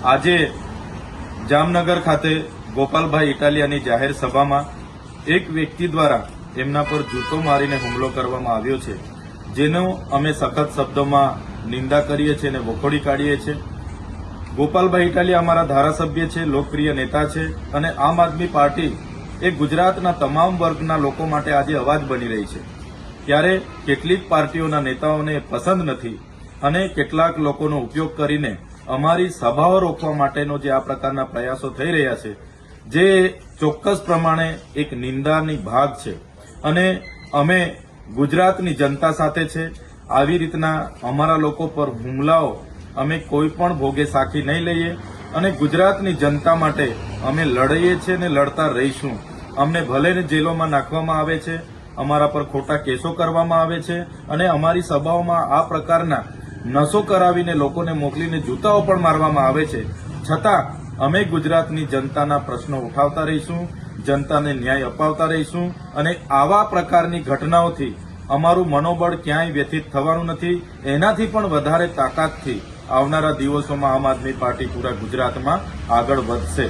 આજે જામનગર ખાતે ગોપાલભાઈ ઇટાલિયાની જાહેર સભામાં એક વ્યક્તિ દ્વારા એમના પર જૂતો મારીને હુમલો કરવામાં આવ્યો છે, જેનો અમે સખત શબ્દોમાં નિંદા કરીએ છીએ અને વખોડી કાઢીએ છીએ। ગોપાલભાઈ ઇટાલિયા અમારા ધારાસભ્ય છે, લોકપ્રિય નેતા છે અને આમ આદમી પાર્ટી એ ગુજરાતના તમામ વર્ગના લોકો માટે આજે અવાજ બની રહી છે। ત્યારે કેટલીક પાર્ટીઓના નેતાઓને પસંદ નથી અને કેટલાક લોકોનો ઉપયોગ કરીને અમારી સભાઓ રોકવા માટેનો જે આ પ્રકારના પ્રયાસો થઈ રહ્યા છે, જે ચોક્કસ પ્રમાણે એક નિંદાની ભાગ છે અને અમે ગુજરાતની જનતા સાથે છે। આવી રીતના અમારા લોકો પર હુમલાઓ અમે કોઈ પણ ભોગે સાખી નહીં લઈએ અને ગુજરાતની જનતા માટે અમે લડીએ છીએ અને લડતા રહીશું। અમને ભલે જેલોમાં નાખવામાં આવે છે, અમારા પર ખોટા કેસો કરવામાં આવે છે અને અમારી સભાઓમાં આ પ્રકારના નશો કરાવીને લોકોને મોકલીને જૂતાઓ પણ મારવામાં આવે છે, છતાં અમે ગુજરાતની જનતાના પ્રશ્નો ઉઠાવતા રહીશું, જનતાને ન્યાય અપાવતા રહીશું અને આવા પ્રકારની ઘટનાઓથી અમારું મનોબળ ક્યાંય વ્યથિત થવાનું નથી। એનાથી પણ વધારે તાકાતથી આવનારા દિવસોમાં આમ આદમી પાર્ટી પૂરા ગુજરાતમાં આગળ વધશે।